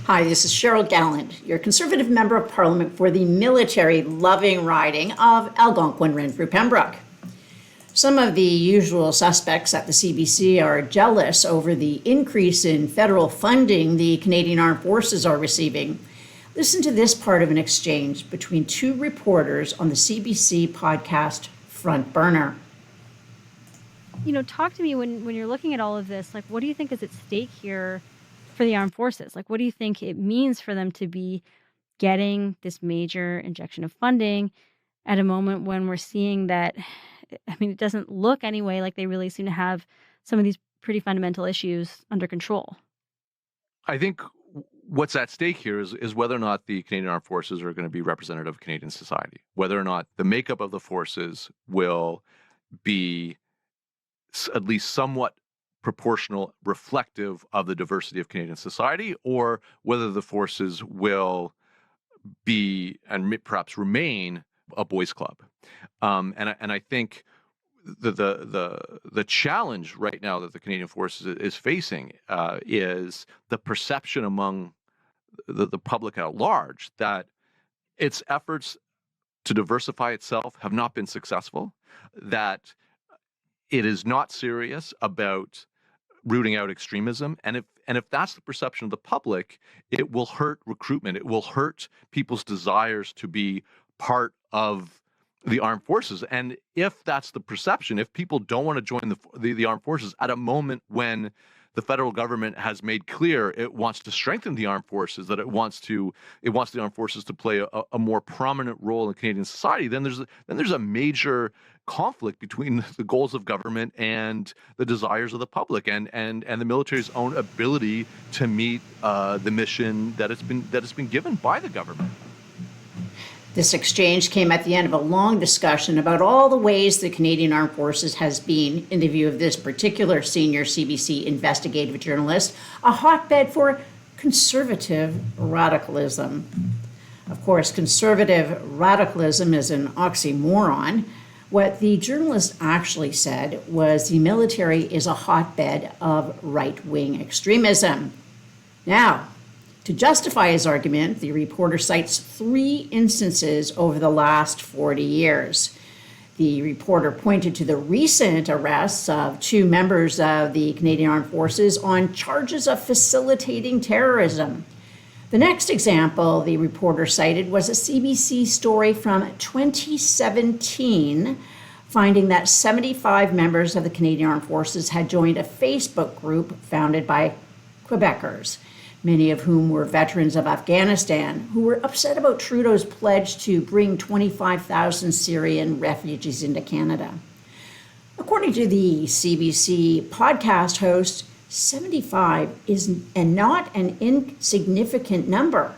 Hi, this is Cheryl Gallant, your Conservative Member of Parliament for the military-loving riding of Algonquin Renfrew-Pembroke. Some of the usual suspects at the CBC are jealous over the increase in federal funding the Canadian Armed Forces are receiving. Listen to this part of an exchange between two reporters on the CBC podcast Front Burner. Talk to me when you're looking at all of this, what do you think is at stake here for the armed forces? What do you think it means for them to be getting this major injection of funding at a moment when we're seeing that, it doesn't look anyway like they really seem to have some of these pretty fundamental issues under control? I think what's at stake here is whether or not the Canadian Armed Forces are going to be representative of Canadian society, whether or not the makeup of the forces will be at least somewhat proportional, reflective of the diversity of Canadian society, or whether the forces will be and perhaps remain a boys' club. And I think the challenge right now that the Canadian Forces is facing is the perception among the public at large that its efforts to diversify itself have not been successful, that it is not serious about rooting out extremism. And if that's the perception of the public, it will hurt recruitment. It will hurt people's desires to be part of the armed forces. And if that's the perception, if people don't want to join the armed forces at a moment when the federal government has made clear it wants to strengthen the armed forces, that it wants the armed forces to play a more prominent role in Canadian society, then there's a major conflict between the goals of government and the desires of the public, and the military's own ability to meet the mission that it's been given by the government. This exchange came at the end of a long discussion about all the ways the Canadian Armed Forces has been, in the view of this particular senior CBC investigative journalist, a hotbed for conservative radicalism. Of course, conservative radicalism is an oxymoron. What the journalist actually said was the military is a hotbed of right-wing extremism. Now, to justify his argument, the reporter cites 3 instances over the last 40 years. The reporter pointed to the recent arrests of 2 members of the Canadian Armed Forces on charges of facilitating terrorism. The next example the reporter cited was a CBC story from 2017, finding that 75 members of the Canadian Armed Forces had joined a Facebook group founded by Quebecers, many of whom were veterans of Afghanistan, who were upset about Trudeau's pledge to bring 25,000 Syrian refugees into Canada. According to the CBC podcast host, 75 is not an insignificant number.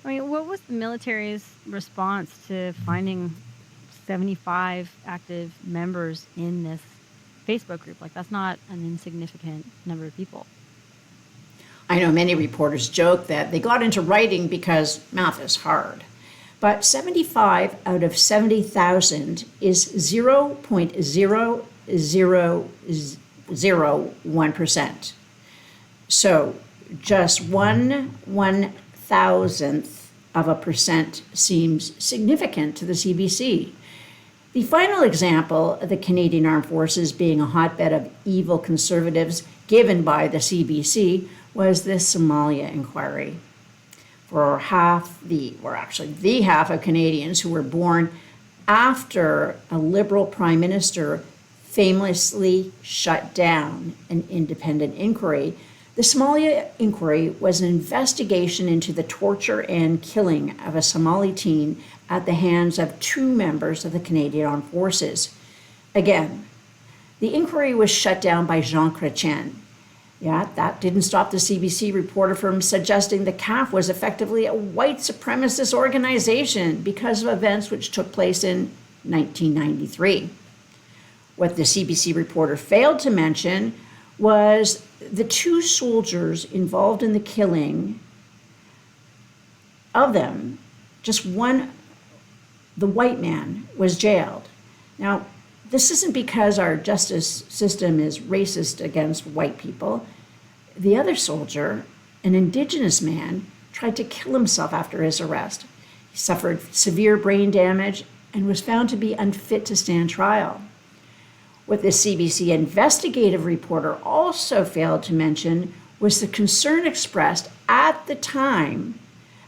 What was the military's response to finding 75 active members in this Facebook group? That's not an insignificant number of people. I know many reporters joke that they got into writing because math is hard. But 75 out of 70,000 is 0.0001%. So just 1/1000th of a percent seems significant to the CBC. The final example of the Canadian Armed Forces being a hotbed of evil conservatives given by the CBC was the Somalia inquiry. For the half of Canadians who were born after a Liberal Prime Minister famously shut down an independent inquiry, the Somalia inquiry was an investigation into the torture and killing of a Somali teen at the hands of 2 members of the Canadian Armed Forces. Again, the inquiry was shut down by Jean Chrétien. Yeah, that didn't stop the CBC reporter from suggesting the CAF was effectively a white supremacist organization because of events which took place in 1993. What the CBC reporter failed to mention was the 2 soldiers involved in the killing of them. Just one, the white man, was jailed. Now, this isn't because our justice system is racist against white people. The other soldier, an Indigenous man tried to kill himself after his arrest. He suffered severe brain damage and was found to be unfit to stand trial. What the CBC investigative reporter also failed to mention was the concern expressed at the time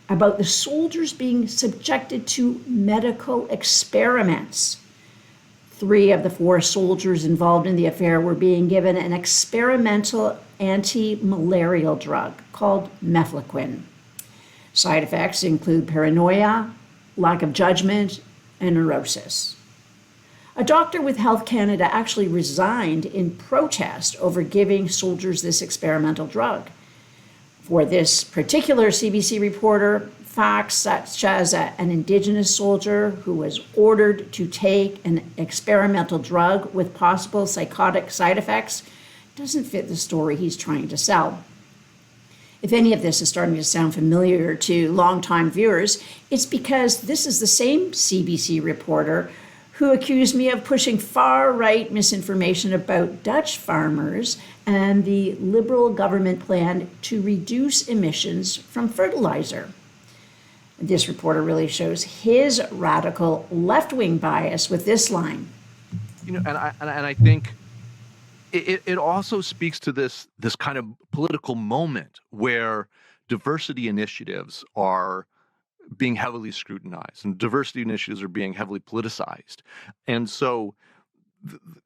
about the soldiers being subjected to medical experiments. 3 of the 4 soldiers involved in the affair were being given an experimental anti-malarial drug called mefloquine. Side effects include paranoia, lack of judgment, and neurosis. A doctor with Health Canada actually resigned in protest over giving soldiers this experimental drug. For this particular CBC reporter, facts such as an Indigenous soldier who was ordered to take an experimental drug with possible psychotic side effects doesn't fit the story he's trying to sell. If any of this is starting to sound familiar to longtime viewers, it's because this is the same CBC reporter who accused me of pushing far-right misinformation about Dutch farmers and the Liberal government plan to reduce emissions from fertilizer. This reporter really shows his radical left-wing bias with this line. And I think it also speaks to this kind of political moment where diversity initiatives are being heavily scrutinized and diversity initiatives are being heavily politicized. And so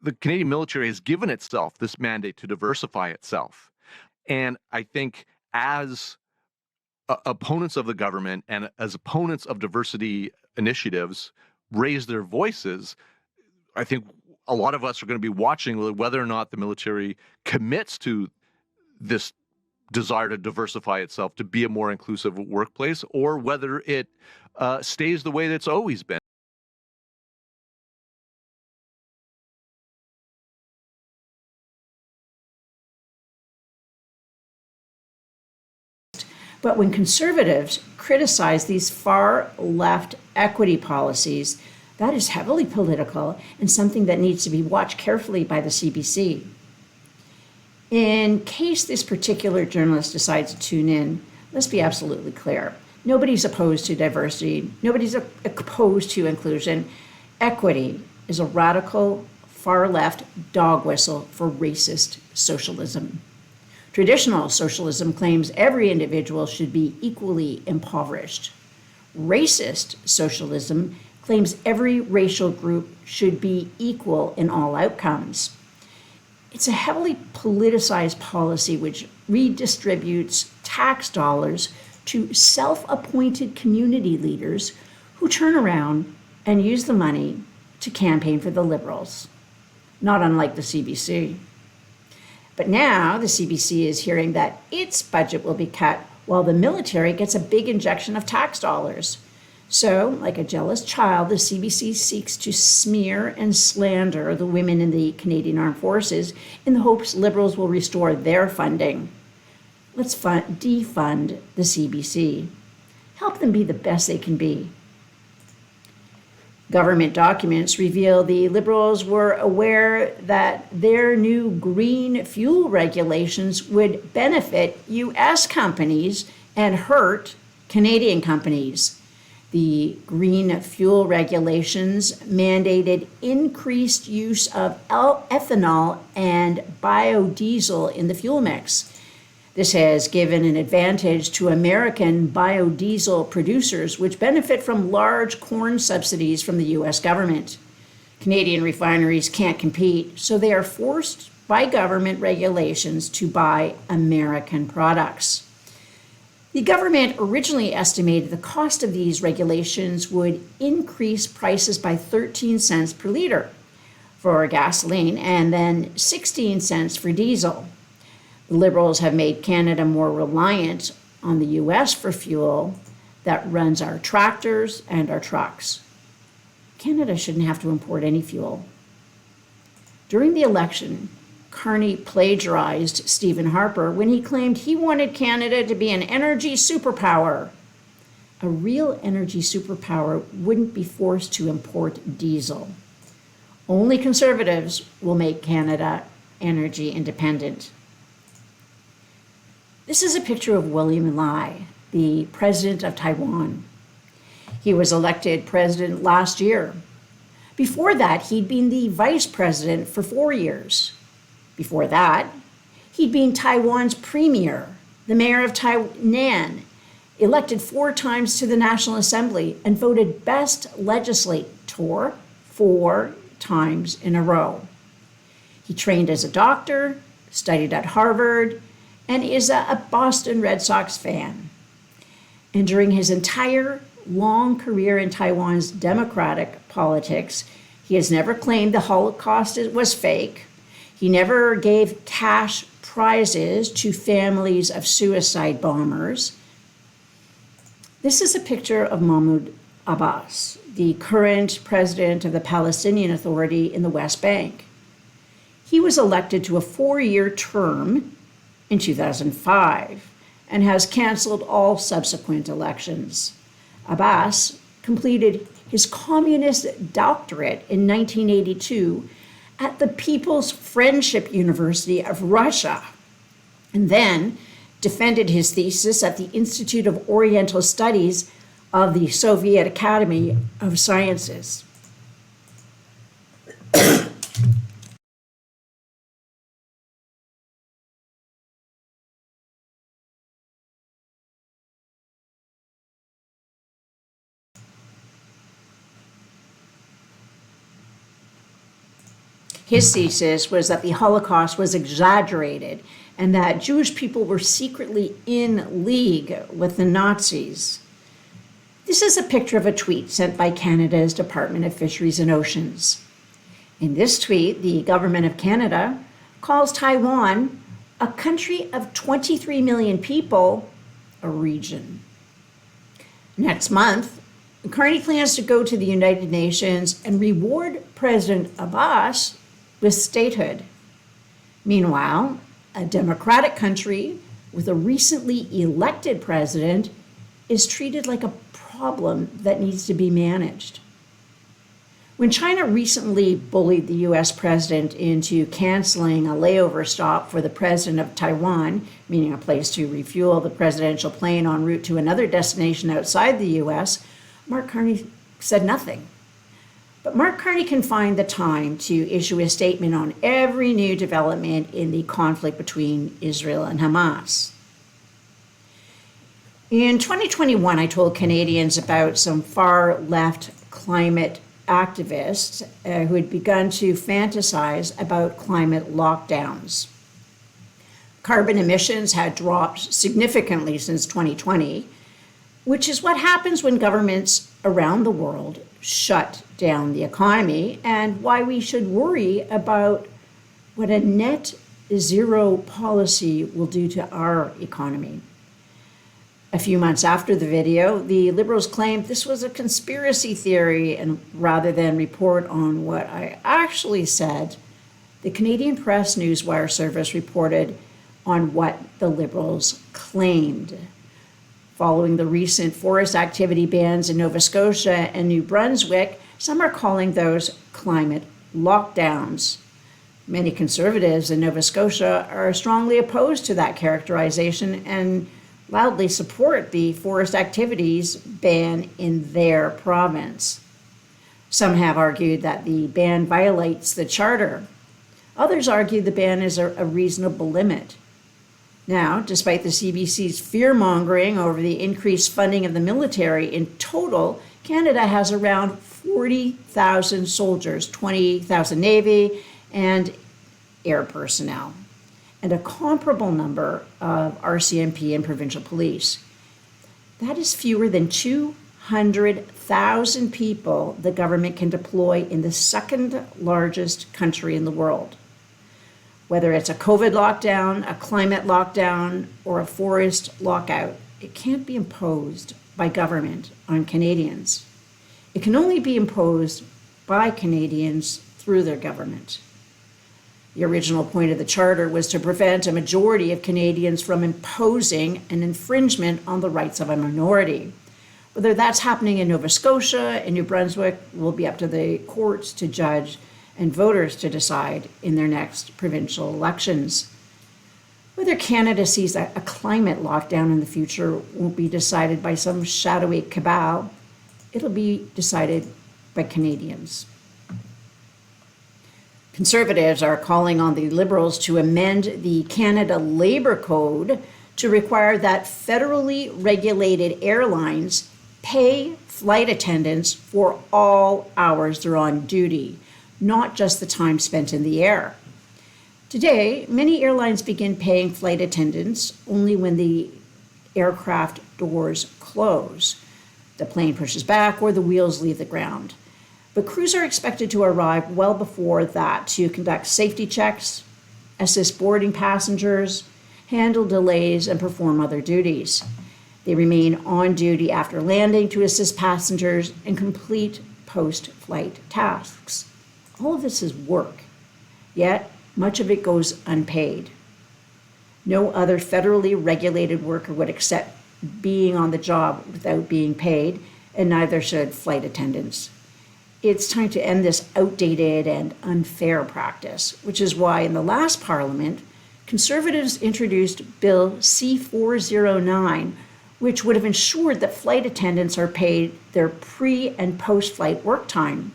the Canadian military has given itself this mandate to diversify itself. And I think as opponents of the government and as opponents of diversity initiatives raise their voices, I think a lot of us are going to be watching whether or not the military commits to this desire to diversify itself to be a more inclusive workplace, or whether it stays the way that it's always been. But when conservatives criticize these far-left equity policies, that is heavily political and something that needs to be watched carefully by the CBC. In case this particular journalist decides to tune in, let's be absolutely clear. Nobody's opposed to diversity. Nobody's opposed to inclusion. Equity is a radical, far-left dog whistle for racist socialism. Traditional socialism claims every individual should be equally impoverished. Racist socialism claims every racial group should be equal in all outcomes. It's a heavily politicized policy which redistributes tax dollars to self-appointed community leaders who turn around and use the money to campaign for the Liberals, not unlike the CBC. But now the CBC is hearing that its budget will be cut while the military gets a big injection of tax dollars. So, like a jealous child, the CBC seeks to smear and slander the women in the Canadian Armed Forces in the hopes Liberals will restore their funding. Let's defund the CBC. Help them be the best they can be. Government documents reveal the Liberals were aware that their new green fuel regulations would benefit U.S. companies and hurt Canadian companies. The green fuel regulations mandated increased use of ethanol and biodiesel in the fuel mix. This has given an advantage to American biodiesel producers, which benefit from large corn subsidies from the U.S. government. Canadian refineries can't compete, so they are forced by government regulations to buy American products. The government originally estimated the cost of these regulations would increase prices by 13 cents per liter for gasoline and then 16 cents for diesel. The Liberals have made Canada more reliant on the U.S. for fuel that runs our tractors and our trucks. Canada shouldn't have to import any fuel. During the election, Carney plagiarized Stephen Harper when he claimed he wanted Canada to be an energy superpower. A real energy superpower wouldn't be forced to import diesel. Only conservatives will make Canada energy independent. This is a picture of William Lai, the president of Taiwan. He was elected president last year. Before that, he'd been the vice president for 4 years. Before that, he'd been Taiwan's premier, the mayor of Tainan, elected 4 times to the National Assembly, and voted best legislator 4 times in a row. He trained as a doctor, studied at Harvard, and is a Boston Red Sox fan. And during his entire long career in Taiwan's democratic politics, he has never claimed the Holocaust was fake. He never gave cash prizes to families of suicide bombers. This is a picture of Mahmoud Abbas, the current president of the Palestinian Authority in the West Bank. He was elected to a 4-year term in 2005 and has canceled all subsequent elections. Abbas completed his communist doctorate in 1982 at the People's Friendship University of Russia, and then defended his thesis at the Institute of Oriental Studies of the Soviet Academy of Sciences. His thesis was that the Holocaust was exaggerated and that Jewish people were secretly in league with the Nazis. This is a picture of a tweet sent by Canada's Department of Fisheries and Oceans. In this tweet, the government of Canada calls Taiwan, a country of 23 million people, a region. Next month, Carney plans to go to the United Nations and reward President Abbas with statehood. Meanwhile, a democratic country with a recently elected president is treated like a problem that needs to be managed. When China recently bullied the US president into canceling a layover stop for the president of Taiwan, meaning a place to refuel the presidential plane en route to another destination outside the US, Mark Carney said nothing. But Mark Carney can find the time to issue a statement on every new development in the conflict between Israel and Hamas. In 2021, I told Canadians about some far-left climate activists who had begun to fantasize about climate lockdowns. Carbon emissions had dropped significantly since 2020, which is what happens when governments around the world shut down the economy, and why we should worry about what a net zero policy will do to our economy. A few months after the video, the Liberals claimed this was a conspiracy theory, and rather than report on what I actually said, the Canadian Press Newswire service reported on what the Liberals claimed. Following the recent forest activity bans in Nova Scotia and New Brunswick, some are calling those climate lockdowns. Many Conservatives in Nova Scotia are strongly opposed to that characterization and loudly support the forest activities ban in their province. Some have argued that the ban violates the charter. Others argue the ban is a reasonable limit. Now, despite the CBC's fear-mongering over the increased funding of the military, in total, Canada has around 40,000 soldiers, 20,000 Navy and air personnel, and a comparable number of RCMP and provincial police. That is fewer than 200,000 people the government can deploy in the second largest country in the world. Whether it's a COVID lockdown, a climate lockdown, or a forest lockout, it can't be imposed by government on Canadians. It can only be imposed by Canadians through their government. The original point of the Charter was to prevent a majority of Canadians from imposing an infringement on the rights of a minority. Whether that's happening in Nova Scotia and New Brunswick will be up to the courts to judge and voters to decide in their next provincial elections. Whether Canada sees a climate lockdown in the future won't be decided by some shadowy cabal. It'll be decided by Canadians. Conservatives are calling on the Liberals to amend the Canada Labour Code to require that federally regulated airlines pay flight attendants for all hours they're on duty, not just the time spent in the air. Today, many airlines begin paying flight attendants only when the aircraft doors close, the plane pushes back, or the wheels leave the ground. But crews are expected to arrive well before that to conduct safety checks, assist boarding passengers, handle delays, and perform other duties. They remain on duty after landing to assist passengers and complete post-flight tasks. All of this is work, yet much of it goes unpaid. No other federally regulated worker would accept being on the job without being paid, and neither should flight attendants. It's time to end this outdated and unfair practice, which is why in the last Parliament, Conservatives introduced Bill C-409, which would have ensured that flight attendants are paid their pre- and post-flight work time.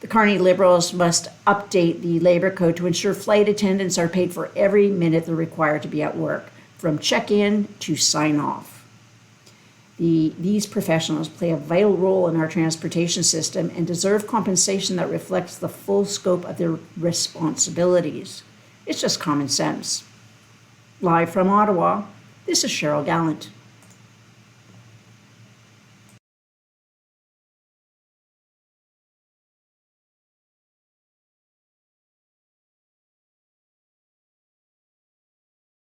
The Carney Liberals must update the Labour Code to ensure flight attendants are paid for every minute they're required to be at work, from check-in to sign-off. These professionals play a vital role in our transportation system and deserve compensation that reflects the full scope of their responsibilities. It's just common sense. Live from Ottawa, this is Cheryl Gallant.